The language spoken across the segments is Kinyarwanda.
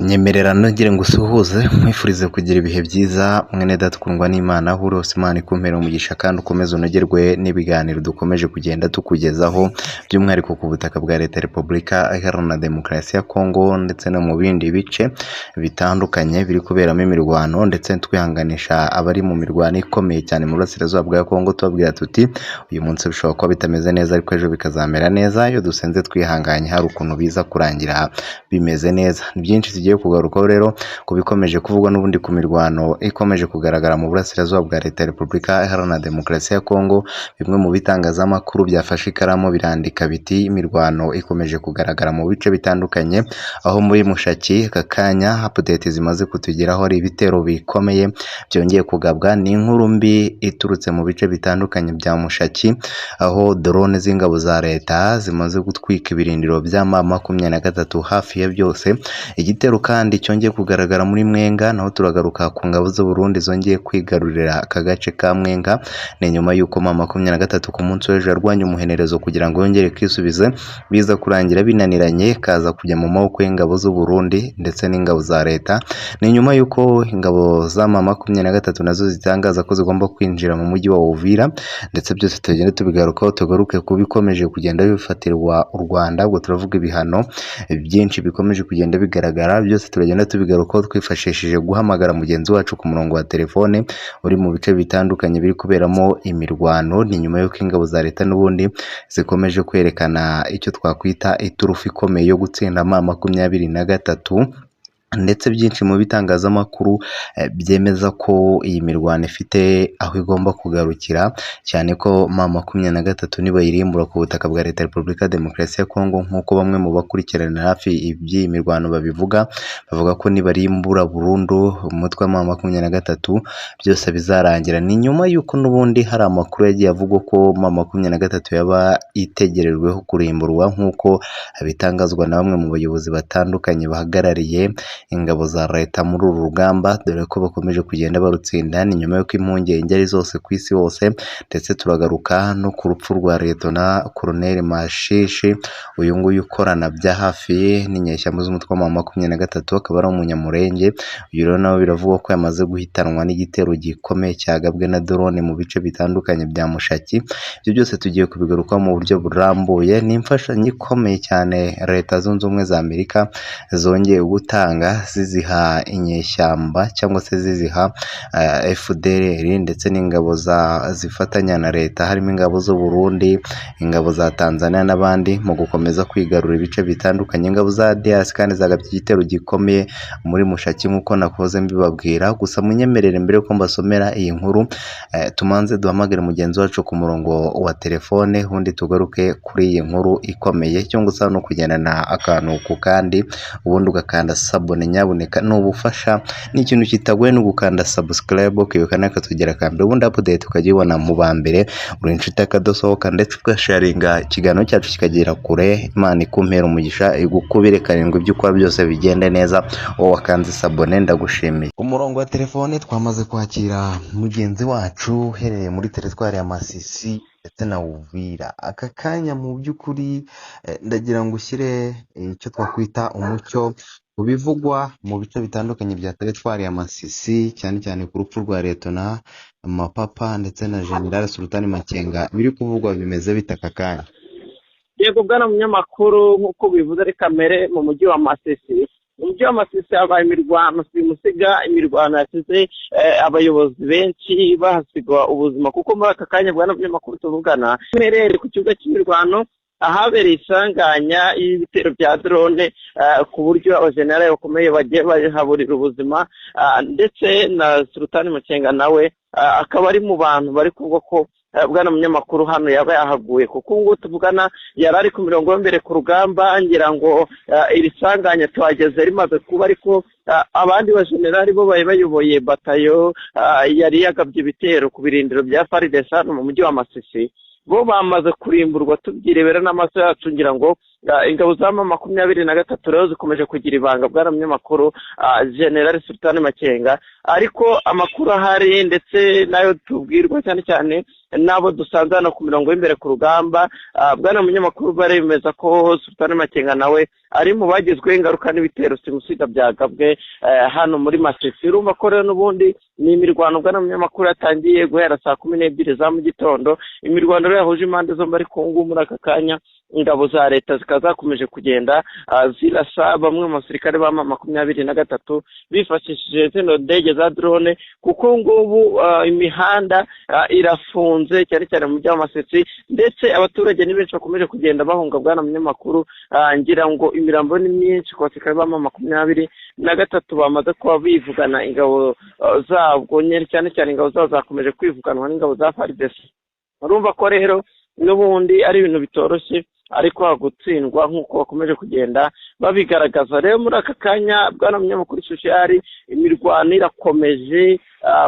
Nyemerera nongere ngusuhuze nkwifurize kugira ibihe byiza mwene data ukundwa n'Imana aho uri hose Imana ikumpere umugisha kandi ukomeze unogerwe n'ibiganiro dukomeje kugenda tukugezaho by'umwihariko ku butaka bwa Leta ya Repubulika Iharanira Demokarasi ya Kongo ndetse no mu bindi bice bitandukanye biri kuberamo imirwano ndetse twihanganisha abari mu mirwano ikomeye cyane mu burasirazuba bwa Kongo tubabwira tuti uyu munsi bishobora kuba bitameze neza ariko ejo bikazamera neza iyo dusenze twihanganye hari ukuntu biza kurangira bimeze neza. Ni byinshi tugiye kugarukaho rero ku bikomeje kuvugwa n'ubundi ku mirwano ikomeje kugaragara mu burasirazuba bwa Leta ya Repubulika Iharanira Demokarasi ya Kongo. Bimwe mu bitangazamakuru byafashe ikaramu birandika biti imirwano ikomeje kugaragara mu bice bitandukanye, aho muri Mushaki aka kanya update zimaze kutugeraho ari ibitero bikomeye byongeye kugabwa. Ni inkuru mbi iturutse mu bice bitandukanye bya Mushaki, aho drone z'ingabo za leta zimaze gutwika ibirindiro bya M23 hafi ya byose. Igitero kandi cyongeye kugaragara muri Mwenga, naho turagaruka ku ngabo z'u Burundi zongeye kwigarurira aka gace ka Mwenga. Ni nyuma y'uko M23 ku munsi w'ejo yarwanye umuhenerezo kugira ngo yongere kwisubize, biza kurangira binaniranye kaza kujya mu maboko y'ingabo z'u Burundi ndetse n'ingabo za leta. Ni nyuma y'uko ingabo za M23 nazo zitangaza ko zigomba kwinjira mu mujyi wa Uvira, ndetse byose tugenda tubigarukaho tugaruke kubikomeje kugenda bifatirwa u Rwanda. Ubwo turavuga ibihano byinshi bikomeje kugenda bigaragara, byose turagenda tubigarukaho twifashishije guhamagara mugenzi wacu ku murongo wa telefone uri mu bice bitandukanye biri kuberamo imirwano. Ni nyuma y'uko ingabo za leta n'ubundi zikomeje kwerekana icyo twakwita iturufu ikomeye yo gutsinda M23, ndetse byinshi mu bitangazamakuru byemeza ko iyi mirwano ifite aho igomba kugarukira, cyane ko M23 niba yirimbura ku butaka bwa Leta ya Repubulika Demokarasi ya Kongo, nk'uko bamwe mu bakurikirana hafi iby'iyi mirwano babivuga. Bavuga ko niba rimbura burundu umutwe wa M23 byose bizarangira. Ni nyuma y'uko n'ubundi hari amakuru yagiye avuga ko M23 yaba itegerejweho kurimburwa, nk'uko bitangazwa na bamwe mu bayobozi batandukanye bahagarariye ingabo za leta muri uru rugamba, dore ko bakomeje kugenda barutsinda. Ni nyuma y'uko impungenge ari zose ku isi hose, ndetse turagaruka no ku rupfu rwa Liyetona Koloneli Mashishi, uyu nguyu ukorana bya hafi n'inyeshyamba z'umutwe wa M23, akaba ari umunyamurenge. Uyu rero nawe biravugwa ko yamaze guhitanwa n'igitero gikomeye cyagabwe na drone mu bice bitandukanye bya Mushaki. Ibyo byose tugiye kubigarukaho mu buryo burambuye. Ni imfashanyo ikomeye cyane Leta Zunze Ubumwe za Amerika zongeye gutanga, ziziha inyeshyamba cyangwa se ziziha FDLR ndetse n'ingabo zifatanya na leta, harimo ingabo z'u Burundi, ingabo za Tanzania n'abandi, mu gukomeza kwigarura ibice bitandukanye. Ingabo za DRC kandi zagabye igitero gikomeye muri Mushaki nk'uko nakoze mbibabwira. Gusa munyemerere mbere yuko mbasomera iyi nkuru, tumanze duhamagare mugenzi wacu ku murongo wa telefone, ubundi tugaruke kuri iyi nkuru ikomeye. Cyo gusa no kugendana akantu ku kandi, ubundi ugakanda sabone. Nyabuneka n'ubufasha, ni ikintu kitagoye no gukanda subscribe ukibuka nakatugera kambere, ubundi update ukajibona mu bambere. Uri inshuti akadosohoka ndetse ugasharinga ikiganiro cyacu kikagera kure. Imana ikumpera umugisha igukubire karindwi ibyo ukora byose bigende neza. Wowe wakanze sabone ndagushimiye. Umurongo wa telefone twamaze kwakira mugenzi wacu uherereye muri teritwari ya Masisi ndetse na Uvira. Aka kanya mu by'ukuri ndagira ngo ushyire icyo twakwita umucyo ubivugwa mu bice bitandukanye bya teritwari ya Masisi, cyane cyane ku rupfu rwa Liyetona Mapapa ndetse na General Sultani Makenga. Biri kuvugwa bimeze bitaka kanya. Yego bwana munyamakuru, nk'uko bivuze ari kamere mu mujyi wa Masisi. Mu mujyi wa Masisi habaye imirwano simusiga, imirwano yasize abayobozi benshi bahasigwa ubuzima, kuko muri aka kanya bwana munyamakuru tuvugana merere ku kibuga cy'imirwano ahabereye isanganya y'ibitero bya drone, ku buryo abajenerali bakomeye bagiye bahaburira ubuzima, ndetse na Sultani Makenga nawe akaba ari mu bantu bari kuvuga ko bwana munyamakuru hano yaba yahaguye, kuko ngo tuvugana yari ari ku mirongo y'imbere ku rugamba. Ngira ngo iri sanganya tuhageze rimaze kuba, ariko abandi bajenerali bo bari bayoboye batayo yari yagabye ibitero ku birindiro bya FARDC hano mu mujyi wa Masisi, bo bamaze kurimburwa tubyirebera n'amaso yacu. Ngira ngo ingabo za M23 rero zikomeje kugira ibanga bwana munyamakuru, General Sultani Makenga, ariko amakuru ahari ndetse nayo tubwirwa cyane cyane n'abo dusanze hano ku mirongo y'imbere ku rugamba. Bwana munyamakuru baremeza ko Sultani Makenga nawe ari mu bagizweho ingaruka n'ibitero simusiga byagabwe hano muri Masisi. Urumva ko rero n'ubundi ni imirwano bwana munyamakuru yatangiye guhera saa 12 za mu gitondo. Imirwano rero yahuje impande zombi ariko ngubu muri aka kanya ingabo za leta zikazakomeje kugenda zirasa bamwe mu basirikare ba M23 bifashishije zino ndege za drone, kuko ngubu imihanda irafunze cyane cyane mu bya Masisi, ndetse abaturage ni benshi bakomeje kugenda bahunga bwana munyamakuru. Ngira ngo imirambo ni myinshi ku basirikare ba M23 bamaze kuba bivugana ingabo zabwo, cyane cyane ingabo zabo zakomeje kwivuganwa n'ingabo za FARDC. Urumva ko rero n'ubundi ari ibintu bitoroshye ariko gutsindwa nk'uko bakomeje kugenda babigaragaza. Rero muri aka kanya bwana munyamakuru social imirwano irakomeje,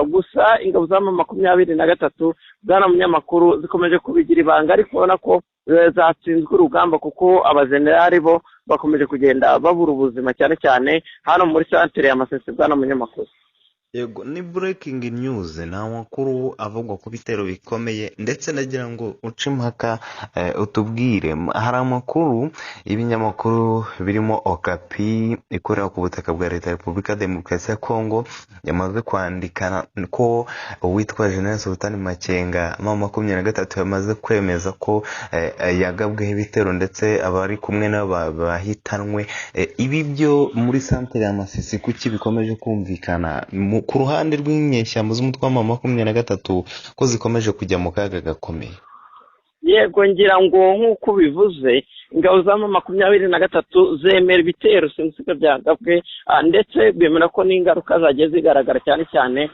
gusa ingabo za M23 bwana munyamakuru zikomeje kubigira ibanga, ariko ubona ko zatsinzwe urugamba kuko abajenerali bo bakomeje kugenda babura ubuzima cyane cyane hano muri santere ya Masisi bwana munyamakuru. Yego, ni breaking news, nta makuru avugwa ku bitero bikomeye, ndetse nagira ngo uce impaka utubwire hari amakuru y'ibinyamakuru birimo Okapi ikorera ku butaka bwa leta ya Repubulika Demokarasi ya Kongo yamaze kwandikana ko uwitwa General Sultani Makenga M23 yamaze kwemeza ko yagabweho ibitero ndetse abari kumwe n'abahitanwe. Ibi byo muri santere ya Masisi kuki bikomeje kumvikana ku ruhande rw'inyeshyamba z'umutwe wa M23 ko zikomeje kujya mu kaga gakomeye? Yego, ngira ngo nk'uko bivuze ingabo za M23 zemera ibitero simusiga byagabwe, ndetse bemera ko n'ingaruka zagiye zigaragara cyane cyane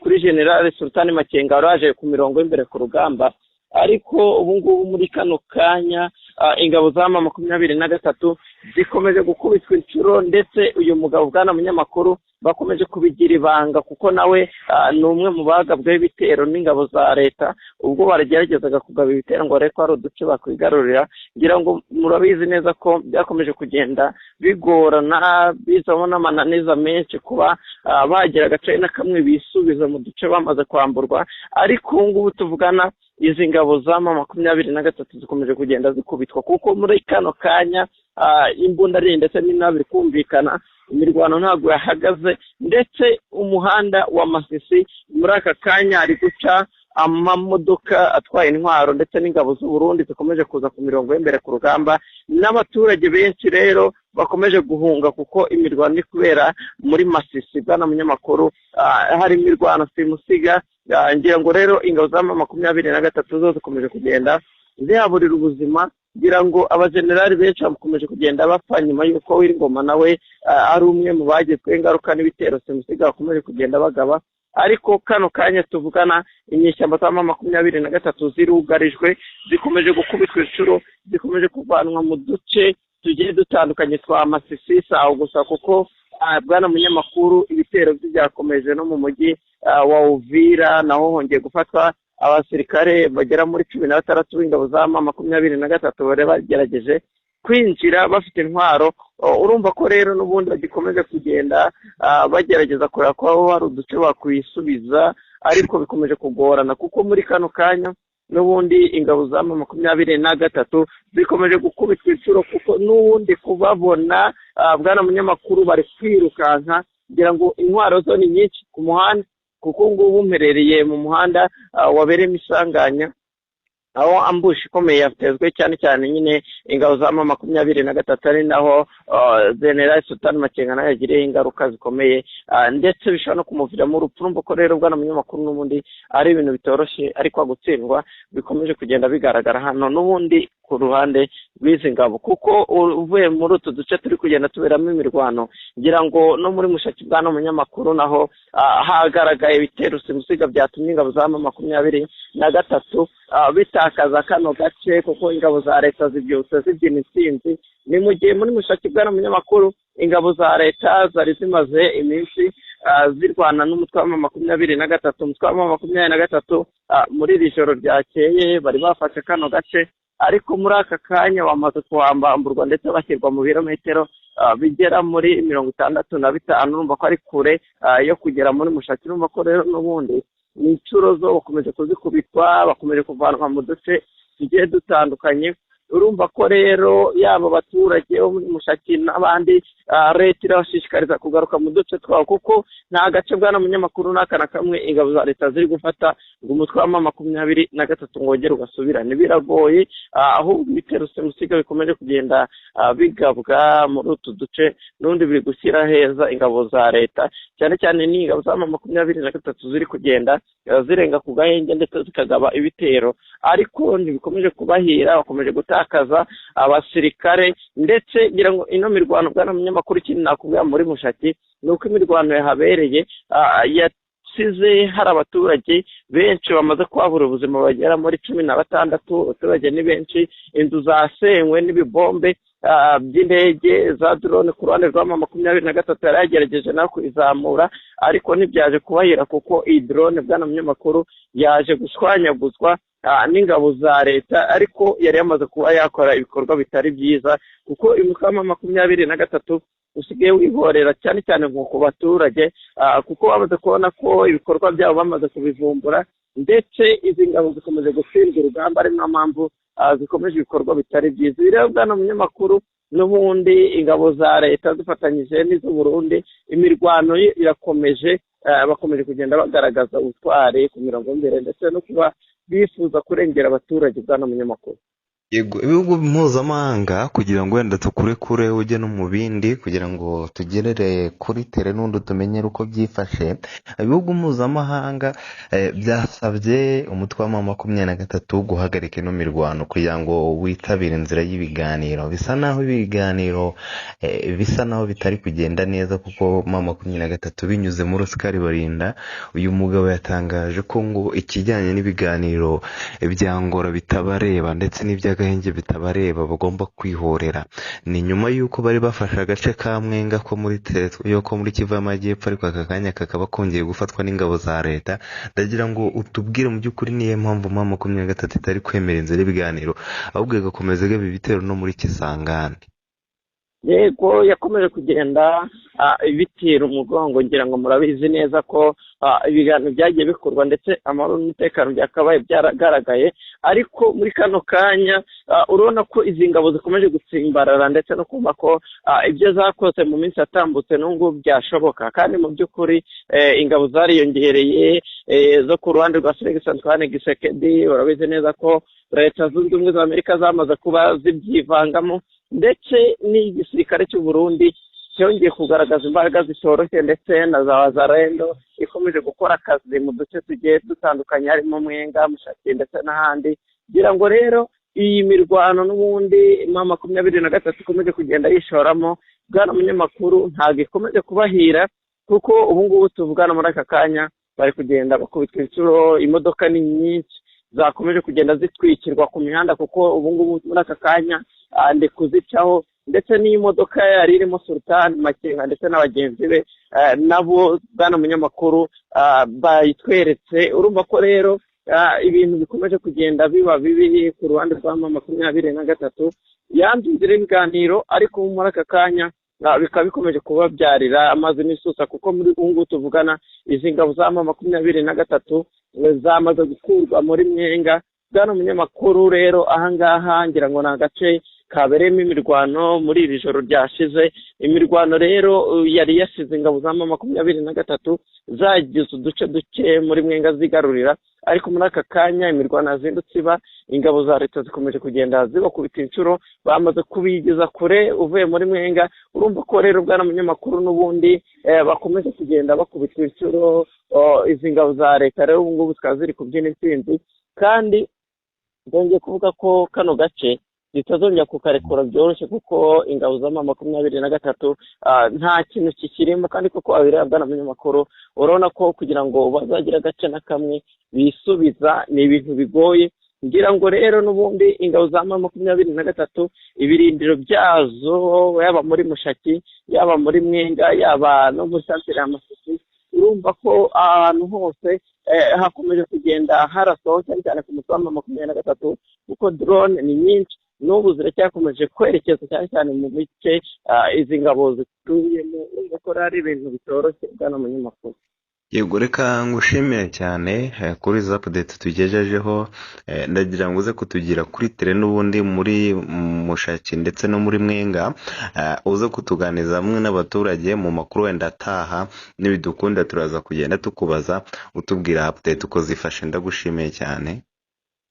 kuri General Sultani Makenga waraje ku mirongo y'imbere ku rugamba. Ariko ubu ngubu muri kano kanya ingabo za M23 zikomeje gukubitwa inshuro, ndetse uyu mugabo bwana munyamakuru bakomeje kubigira ibanga kuko nawe ni umwe mu bagabweho ibitero n'ingabo za leta ubwo barageragezaga kugaba ibitero ngo ariko ari uduce bakwigarurira. Ngira ngo murabizi neza ko byakomeje kugenda bigorana, bizamo n'amananiza menshi kuba bagira agace na kamwe bisubiza mu duce bamaze kwamburwa. Ariko ubu ngubu tuvugana izi ngabo za M23 zikomeje kugenda zikubitwa kuko muri kano kanya imbunda ari ndetse n'inabiri kumvikana, imirwano ntabwo yahagaze, ndetse umuhanda wa Masisi muri aka kanya ari guca amamodoka atwaye intwaro ndetse n'ingabo z'u Burundi zikomeje kuza ku mirongo y'imbere ku rugamba, n'abaturage benshi rero bakomeje guhunga kuko imirwano iri kubera muri Masisi bwana munyamakuru. Hari imirwano simusiga, ngira ngo rero ingabo za M23 zo zikomeje kugenda zihaburira ubuzima. Ngira ngo abajenerali benshi bakomeje kugenda bapfa nyuma y'uko Wiringoma nawe ari umwe mu bagizweho ingaruka n'ibitero simusiga bakomeje kugenda bagaba. Ariko kano kanya tuvugana inyeshyamba za M23 zirugarijwe, zikomeje gukubitwa inshuro, zikomeje kuvanwa mu duce tugiye dutandukanye twa Masisi saho gusa kuko bwana munyamakuru ibitero byakomeje no mu mujyi wa Uvira, naho hongeye gufatwa abasirikare bagera muri 16 b'ingabo za M23 bare bagerageje kwinjira bafite intwaro. Urumva ko rero n'ubundi bagikomeje kugenda bagerageza kureba ko hari uduce bakwisubiza, ariko bikomeje kugorana kuko muri kano kanya n'ubundi ingabo za M23 zikomeje gukubitwa inshuro kuko n'ubundi kubabona bwana munyamakuru bari kwirukanka. Ngira ngo intwaro zo ni nyinshi ku muhanda kuko ngubu mperereye mu muhanda wabereye isanganya, aho ambush ikomeye yatezwe cyane cyane nyine ingabo za M23 ari naho General Sultani Makenga nayo yagiriye ingaruka zikomeye, ndetse bishobora no kumuviramo urupfu. Urumva ko rero bwana munyamakuru n'ubundi ari ibintu bitoroshye, ariko gutsindwa bikomeje kugenda bigaragara hano n'ubundi ku ruhande rw'izi ngabo kuko uvuye muri utu duce turi kugenda tuberamo imirwano. Ngira ngo no muri Mushaki bwana munyamakuru naho hagaragaye ibitero simusiga byatumye ingabo za M23 bitakaza kano gace kuko ingabo za leta zibyutse zibyina intsinzi. Ni mu gihe muri Mushaki bwana munyamakuru ingabo za leta zari zimaze iminsi zirwana n'umutwe wa M23. Umutwe wa M23 muri iri joro ryakeye bari bafashe kano gace, ariko muri aka kanya bamaze kuhambamburwa ndetse bashyirwa mu birometero bigera muri 65. Urumva ko ari kure yo kugera muri Mushaki. Urumva ko rero n'ubundi inshuro zo bakomeje kuzikubitwa, bakomeje kuvanwa mu duce tugiye dutandukanye. Urumva ko rero yaba abaturage bo muri Mushaki n'abandi, leta irabashishikariza kugaruka mu duce twabo, kuko nta gace bwana munyamakuru n'aka na kamwe ingabo za leta ziri gufata ngo umutwe wa M23 ngo wongere ugasubirane. Biragoye, ahubwo ibitero simusiga bikomeje kugenda bigabwa muri utu duce, n'undi biri gushyira heza ingabo za leta, cyane cyane ni ingabo za M23 ziri kugenda zirenga ku gahenge ndetse zikagaba ibitero, ariko ntibikomeje kubahira, bakomeje gutakaza abasirikare. Ndetse ngira ngo ino mirwano bwana munyamakuru ikindi nakubwira muri Mushaki ni uko imirwano yahabereye yasize hari abaturage benshi bamaze kuhabura ubuzima bagera muri 16. Abaturage ni benshi, inzu zasenywe n'ibibombe by'indege za drone ku ruhande rwa M23 yari yagerageje nawe kuyizamura, ariko ntibyaje kubahira kuko iyi drone bwana munyamakuru yaje gushwanyaguzwa n'ingabo za leta, ariko yari yamaze kuba yakora ibikorwa bitari byiza, kuko umutwe wa M23 usigaye wihorera cyane cyane nko ku baturage, kuko bamaze kubona ko ibikorwa byabo bamaze kubivumbura, ndetse izi ngabo zikomeje gutsindwa urugamba, ari nta mpamvu zikomeje ibikorwa bitari byiza. Rero bwana munyamakuru, n'ubundi ingabo za leta zifatanyije n'iz'u Burundi, imirwano irakomeje, bakomeje kugenda bagaragaza ubutwari ku mirongo mbere, ndetse no kuba bifuza kurengera abaturage bwana munyamakuru. Yego, ibihugu mpuzamahanga kugira ngo wenda tukurekure ujye no mu bindi, kugira ngo tugerere kuri tere n'undi tumenyere uko byifashe. Ibihugu mpuzamahanga byasabye umutwe wa M23 guhagarika ino mirwano kugira ngo witabire inzira y'ibiganiro. Bisa naho ibiganiro bisa naho bitari kugenda neza, kuko M23 binyuze muri Oscar Barinda, uyu mugabo yatangaje ko ngo ikijyanye n'ibiganiro byangora bitabareba ndetse n'ibya gahenge bitabareba, bagomba kwihorera. Ni nyuma yuko bari bafashe agace ka Mwenga ko muri Kivu y'Amajyepfo, ariko aka kanya kakaba kongeye gufatwa n'ingabo za leta. Ndagira ngo utubwire mu by'ukuri niyo mpamvu M23 itari kwemera inzira y'ibiganiro, ahubwo igakomeza igaba ibitero no muri Kisangani. Yego, yakomeje kugenda ibitera umugongo. Ngira ngo murabizi neza ko ibiganiro byagiye bikorwa, ndetse amahoro n'umutekano byakabaye byaragaragaye, ariko muri kano kanya urabona ko izi ngabo zikomeje gutsimbarara, ndetse no kumva ko ibyo zakoze mu minsi yatambutse n'ubwo byashoboka. Kandi mu by'ukuri ingabo zariyongereye zo ku ruhande rwa Felix Antoine Tshisekedi. Urabizi neza ko leta zunze ubumwe za Amerika zamaze kuba zibyivangamo, ndetse n'igisirikare cy'u Burundi cyongeye kugaragaza imbaraga zitoroshye, ndetse na za Wazalendo ikomeje gukora akazi mu duce tugiye dutandukanye, harimo Mwenga, Mushaki ndetse n'ahandi. Ngira ngo rero iyi mirwano n'ubundi M23 ikomeje kugenda yishoramo bwana munyamakuru, ntabwo ikomeje kubahira, kuko ubu ngubu tuvugana muri aka kanya bari kugenda bakubitwa inshuro. Imodoka ni nyinshi zakomeje kugenda zitwikirwa ku mihanda, kuko ubu ngubu muri aka kanya ndi kuzicaho, ndetse n'imodoka yari irimo Sultan Makenga ndetse n'abagenzi be nabo bwana munyamakuru bayitweretse. Urumva ko rero ibintu bikomeje kugenda biba bibi ku ruhande rwa M23 yanze inzira y'ibiganiro, ariko muri aka kanya bikaba bikomeje kubabyarira amazi n'isusa, kuko muri ubu ngubu tuvugana izi ngabo za M23 zamaze gukurwa muri Mwenga. Bwana munyamakuru rero ahangaha ngira ngo ni agace kabereyemo imirwano muri iri joro ryashize. Imirwano rero yari yasize ingabo za M23 zagize uduce duke muri Mwenga zigarurira, ariko muri aka kanya imirwano yazindutse iba, ingabo za leta zikomeje kugenda zibakubita inshuro, bamaze kubigeza kure uvuye muri Mwenga. Urumva ko rero bwana munyamakuru n'ubundi bakomeje kugenda bakubita inshuro izi ngabo za leta. Rero ubu ngubu zikaba ziri kubyina intsinzi, kandi ndongeye kuvuga ko kano gace zitazongera kukarekura byoroshye, kuko ingabo za M23 nta kintu kikirimo, kandi koko abireba bwana munyamakuru urabona ko kugira ngo bazagira agace na kamwe bisubiza ni ibintu bigoye. Ngira ngo rero n'ubundi ingabo za M23 ibirindiro byazo, yaba muri Mushaki, yaba muri Mwenga, yaba no muri santere ya Masisi, urumva ko ahantu hose hakomeje kugenda harasoho, cyane cyane ku mutwe wa M23, kuko drone ni nyinshi n'ubu ziracyakomeje kwerekeza cyane cyane mu bice izi ngabo zituyemo. Urumva ko ari ibintu bitoroshye bwana munyamakuru. Yego reka ngushimire cyane kuri izi update tugejejeho, ndagira ngo uze kutugira kuri tele n'ubundi muri Mushaki ndetse no muri Mwenga, uze kutuganiza hamwe n'abaturage mu makuru wenda ataha, nibidukunda turaza kugenda tukubaza utubwira update uko zifashe. Ndagushimiye cyane.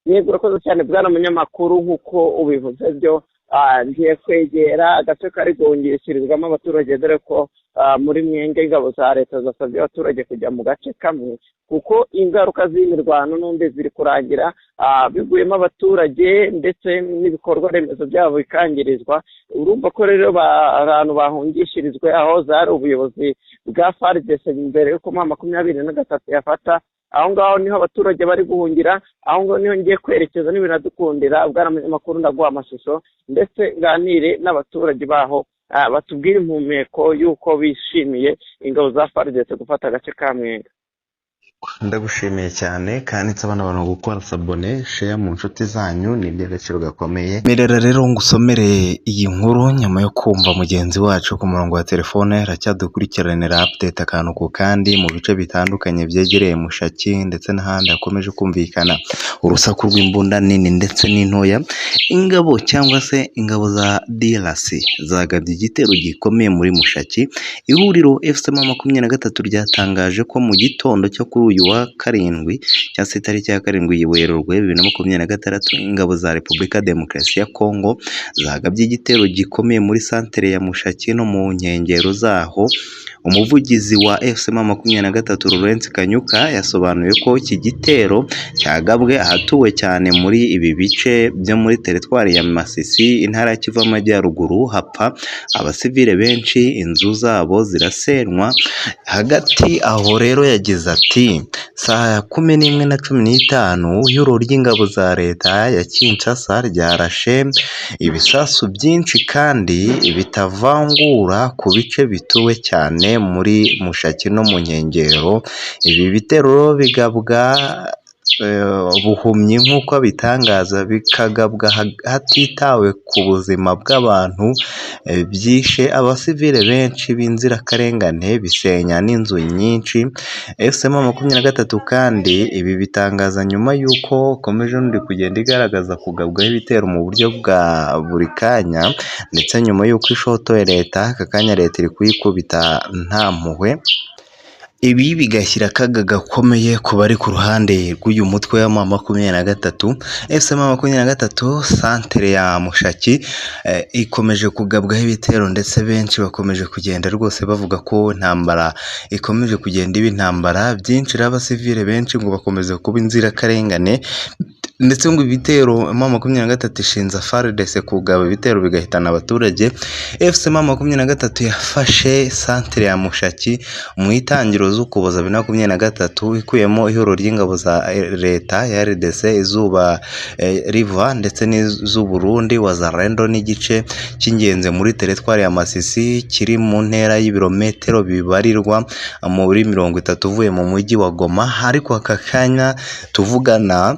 yego urakoze cyane bwana munyamakuru nk'uko ubivuze byo. Ngiye kwegera agace kari guhungishirizwamo abaturage, dore ko muri Mwenge ingabo za leta zasabye abaturage kujya mu gace kamwe kuko ingaruka z'imirwano n'undi ziri kurangira, biguyemo abaturage ndetse n'ibikorwa remezo byabo bikangirizwa. urumva ko rero abantu bahungishirizwe aho zari ubuyobozi bwa FARDC mbere y'uko mu 2023 yafata. aho ngaho niho abaturage bari guhungira, aho ngaho niho ngiye kwerekeza n'ibinadukundira. bwana munyamakuru ndaguha amashusho ndetse nganire n'abaturage baho, batubwire impumeko y'uko bishimiye ingabo za FARDC gufata agace ka Mwenga. Ndagushimiye cyane kandi nsaba abantu gukora sabone share mu nshuti zanyu, ni iby'agaciro gakomeye. Merera rero ngusomere iyi nkuru nyuma yo kumva mugenzi wacu ku murongo wa telefone aracyadukurikiranira update akantu ku kandi mu bice bitandukanye byegereye Mushaki ndetse n'ahandi hakomeje kumvikana urusaku rw'imbunda nini ndetse n'intoya. Ingabo cyangwa se ingabo za DRC zagabye igitero gikomeye muri Mushaki. Ihuriro FC23 ryatangaje ko mu gitondo cyo kuri uyu wa karindwi cyangwa se itariki ya karindwi Werurwe 2026 ingabo za Repubulika Demokarasi ya Kongo zagabye igitero gikomeye muri santere ya Mushaki no mu nkengero zaho. Umuvugizi wa FC23 Laurent Kanyuka yasobanuye ko iki gitero cyagabwe ahatuwe cyane muri ibi bice byo muri teritwari ya Masisi, intara ya Kivu y'Amajyaruguru. Hapfa abasivile benshi, inzu zabo zirasenywa. Hagati aho rero yagize ati saa 11:15 y'ijoro ry'ingabo za leta ya Kinshasa ryarashe ibisasu byinshi kandi bitavangura ku bice bituwe cyane muri Mushaki no mu nkengero. Ibi bitero bigabwa buhumyi nk'uko bitangaza, bikagabwa hatitawe ku buzima bw'abantu, byishe abasivile benshi b'inzirakarengane, bisenya n'inzu nyinshi. FC23 kandi ibi bitangaza nyuma y'uko komeje n'undi kugenda igaragaza kugabwaho ibitero mu buryo bwa buri kanya, ndetse nyuma y'uko ishotoye leta aka kanya leta iri kuyikubita nta mpuhwe. Ibi bigashyira akaga gakomeye ku bari ku ruhande rw'uyu mutwe wa M23. FC23 santere ya Mushaki ikomeje kugabwaho ibitero ndetse benshi bakomeje kugenda rwose bavuga ko intambara ikomeje kugenda iba intambara. byinshi abasivile benshi ngo bakomeze kuba inzirakarengane, ndetse ngo ibitero M23 ishinza FARDC kugaba ibitero bigahitana abaturage. FC23 yafashe santere ya Mushaki mu itangiro z'Ukuboza 2023 ikuyemo ihuriro ry'ingabo za leta ya RDC, izuba riva ndetse n'iz'u Burundi Wazalendo, n'igice cy'ingenzi muri teritwari ya Masisi kiri mu ntera y'ibirometero bibarirwa muri 30 uvuye mu mujyi wa Goma. Ariko aka kanya tuvugana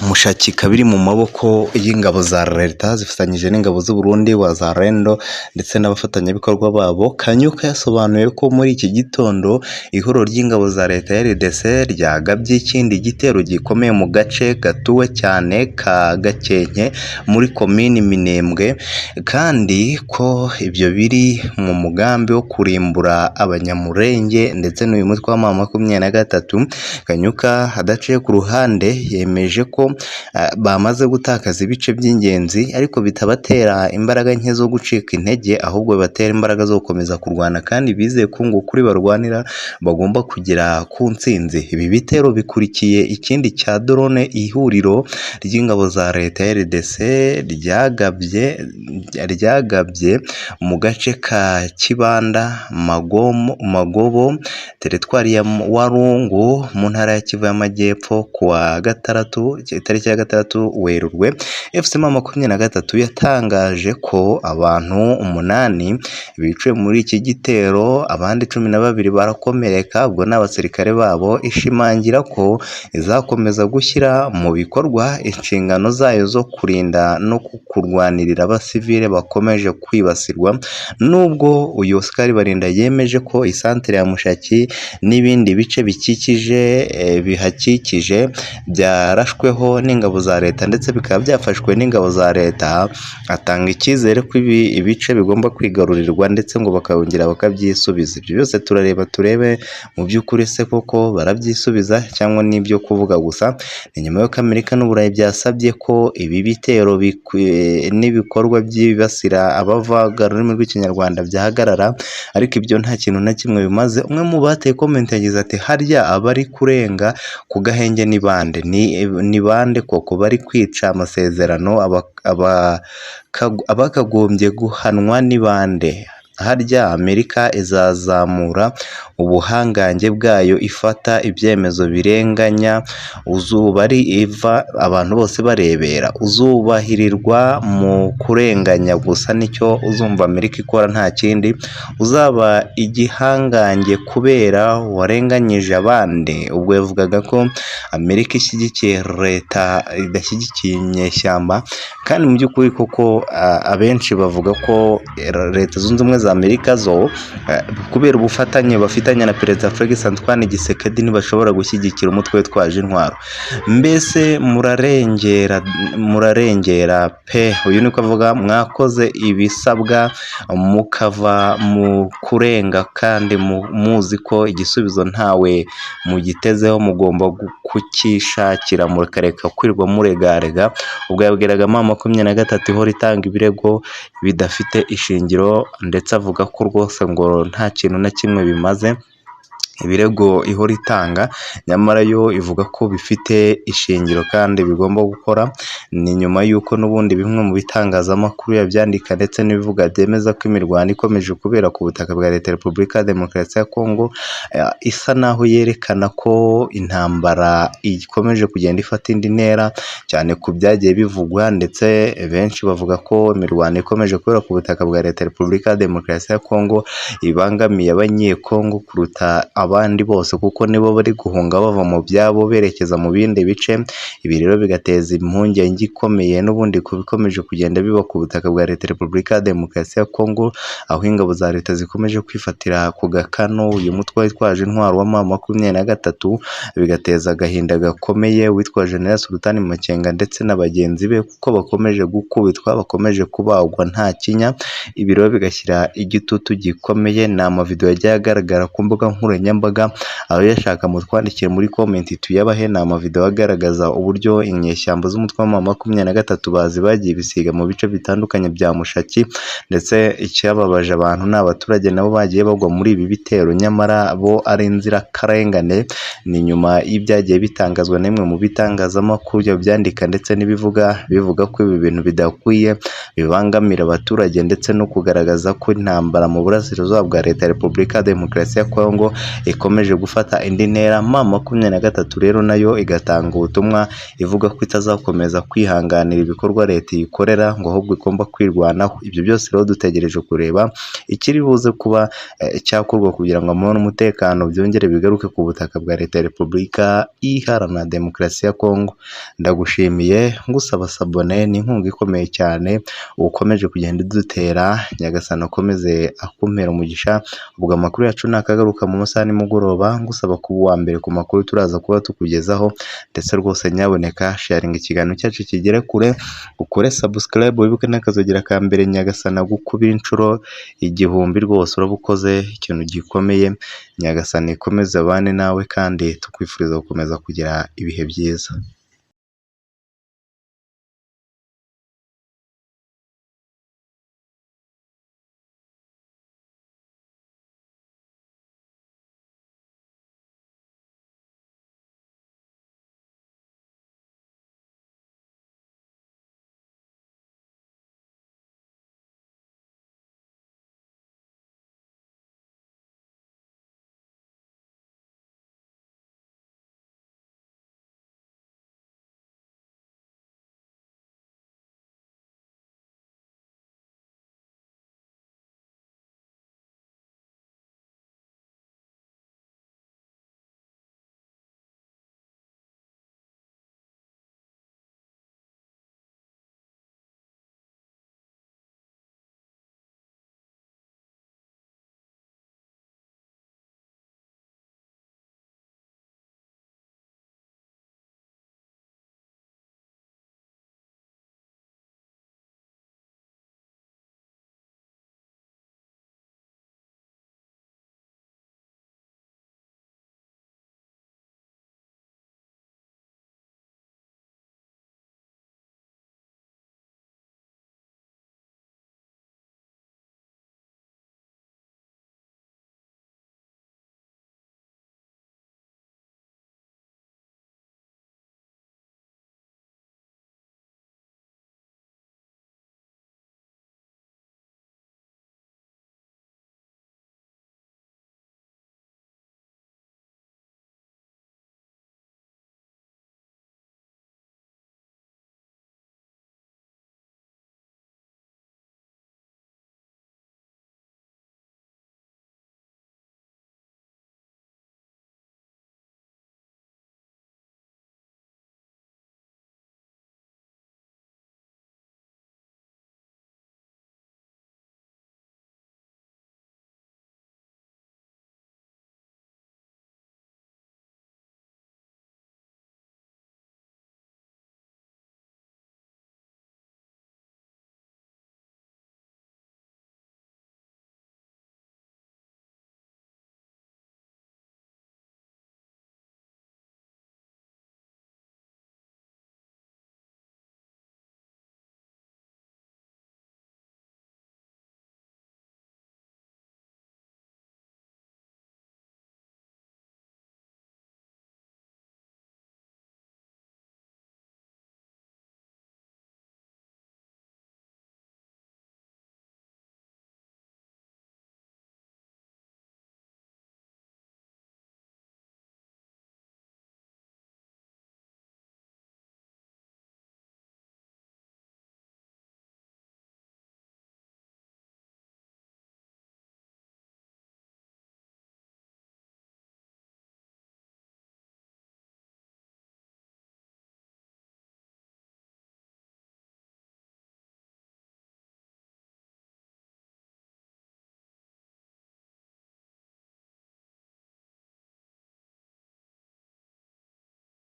Mushaki kabiri mu maboko y'ingabo za leta zifatanyije n'ingabo z'u Burundi Wazalendo ndetse n'abafatanyabikorwa babo. Kanyuka yasobanuye ko muri iki gitondo ihuriro ry'ingabo za leta ya RDC ryagabye ikindi gitero gikomeye mu gace gatuwe cyane ka Gakenke muri komini Minembwe, kandi ko ibyo biri mu mugambi wo kurimbura abanyamurenge ndetse n'uyu mutwe wa M23. Kanyuka adaciye ku ruhande yemeje ko bamaze gutakaza ibice by'ingenzi, ariko bitabatera imbaraga nke zo gucika intege, ahubwo batera imbaraga zo gukomeza kurwana, kandi bizeye ko ngo kuri barwanira bagomba kugera ku ntsinzi. Ibi bitero bikurikiye ikindi cya drone ihuriro ry'ingabo za leta ya RDC ryagabye mu gace ka Kibanda Magobo teritwari ya Warungu mu ntara ya Kivu y'Amajyepfo kuwa gatandatu itariki ya 6 Werurwe, FCM23 yatangaje ko abantu 8 biciwe muri iki gitero, abandi 12 barakomereka, ubwo n'abasirikare babo, ishimangira ko izakomeza gushyira mu bikorwa inshingano zayo zo kurinda no kurwanirira abasivile bakomeje kwibasirwa, nubwo uyu Oscar Barinda yemeje ko isantere ya Mushaki n'ibindi bice bihakikije byarashweho n'ingabo za leta ndetse bikaba byafashwe n'ingabo za leta, atanga icyizere ko ibi bice bigomba kwigarurirwa ndetse ngo bakongera bakabyisubiza. Ibyo byose turebe mu by'ukuri se koko barabyisubiza cyangwa n'ibyo kuvuga gusa. Ni nyuma y'uko Amerika n'Uburayi byasabye ko ibi bitero n'ibikorwa byibasira abavuga ururimi rw'ikinyarwanda byahagarara, ariko ibyo nta kintu na kimwe bimaze. Umwe mu bateye comment yagize ati harya abari kurenga ku gahenge ni bande? Ni bande koko bari kwica amasezerano? Abakagombye guhanwa ni bande? Harya Amerika izazamura ubuhangange bwayo ifata ibyemezo birenganya abantu bose barebera? Uzubahirirwa mu kurenganya gusa, nicyo uzumva Amerika ikora, nta kindi. Uzaba igihangange kubera warenganyije abandi. Ubwo yavugaga ko Amerika ishyigikiye leta idashyigikiye inyeshyamba, kandi mu by'ukuri koko abenshi bavuga ko Leta Zunze Ubumwe za Amerika zo kubera ubufatanye bafitanye na Perezida Felix Antoine Tshisekedi ntibashobora gushyigikira umutwe witwaje intwaro. Mbese murarengera pe. Uyu niko avuga, mwakoze ibisabwa mukava mu kurenga kandi muzi ko igisubizo ntawe mugitezeho, mugomba kukishakira, mukareka kwirirwa muregarega. Ubwo yabwiraga M23 ihora itanga ibirego bidafite ishingiro, ndetse avuga ko rwose ngo nta kintu na kimwe bimaze ibirego ihora itanga, nyamara yo ivuga ko bifite ishingiro kandi bigomba gukora. Ni nyuma y'uko n'ubundi bimwe mu bitangazamakuru yabyandika ndetse n'ibivuga byemeza ko imirwano ikomeje kubera ku butaka bwa Leta ya Repubulika ya Demokarasi ya Kongo, isa naho yerekana ko intambara ikomeje kugenda ifata indi ntera, cyane ku byagiye bivugwa, ndetse benshi bavuga ko imirwano ikomeje kubera ku butaka bwa Leta ya Repubulika ya Demokarasi ya Kongo ibangamiye abanyekongo kuruta abandi bose, kuko nibo bari guhunga bava mu byabo berekeza mu bindi bice. Ibi rero bigateza impungenge ikomeye n'ubundi ku bikomeje kugenda biba ku butaka bwa Leta ya Repubulika ya Demokarasi ya Kongo, aho ingabo za leta zikomeje kwifatira ku gakano uyu mutwe witwaje intwaro wa M23, bigateza agahinda gakomeye witwa General Sultan Makenga ndetse na bagenzi be, kuko bakomeje gukubitwa, bakomeje kubagwa nta kinya. Ibi rero bigashyira igitutu gikomeye. Ni amavideo yagiye agaragara ku mbuga nkoranyambaga, aho yashaka mutwandikire muri comment tuyabahe. Ni amavideo agaragaza uburyo inyeshyamba z'umutwe wa M23 bagiye bisiga mu bice bitandukanye bya Mushaki, ndetse icyababaje abantu n'abaturage nabo bagiye bagwa muri ibi bitero, nyamara bo ari inzirakarengane. Ni nyuma y'ibyagiye bitangazwa n'imwe mu bitangazamakuru byandika ndetse bivuga ko ibi bintu bidakwiye, bibangamira abaturage, ndetse no kugaragaza ko intambara mu burasirazuba bwa Leta ya Repubulika ya Demokarasi ya Kongo ikomeje gufata indi ntera. M23 rero nayo igatanga ubutumwa ivuga ko itazakomeza kwihanganira ibikorwa leta ikorera, ngo ahubwo igomba kwirwanaho. Ibyo byose rero dutegereje kureba ikiri buze kuba cyakorwa kugira ngo amahoro n'umutekano byongere bigaruke ku butaka bwa Leta ya Repubulika Iharanira Demokarasi ya Kongo. Ndagushimiye ngusaba sabone, ni inkunga ikomeye cyane ukomeje kugenda udutera. Nyagasani akomeze akumpera umugisha. Ubwo amakuru yacu nakagaruka mu masaha nimugoroba, ngusaba kuba uwa mbere ku makuru turaza kuba tukugezaho, ndetse rwose nyaboneka sharing ikiganiro cyacu kigere kure, ukore subscribe, wibuke n'akazogera ka mbere. Nyagasani agukubira inshuro 1000 rwose, urabukoze ikintu gikomeye. Nyagasani ikomeze abane nawe, kandi tukwifuriza gukomeza kugira ibihe byiza.